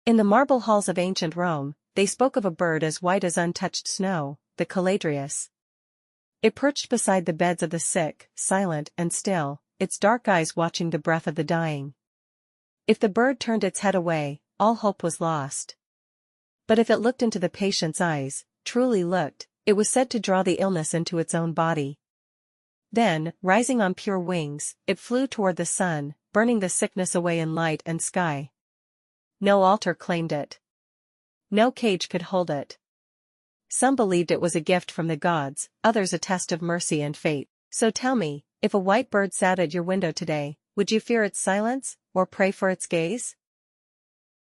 In the marble halls of ancient Rome, they spoke of a bird as white as untouched snow, the Caladrius. It perched beside the beds of the sick, silent and still, its dark eyes watching the breath of the dying. If the bird turned its head away, all hope was lost. But if it looked into the patient's eyes, truly looked, it was said to draw the illness into its own body. Then, rising on pure wings, it flew toward the sun, burning the sickness away in light and sky. No altar claimed it. No cage could hold it. Some believed it was a gift from the gods, others a test of mercy and fate. So tell me, if a white bird sat at your window today, would you fear its silence, or pray for its gaze?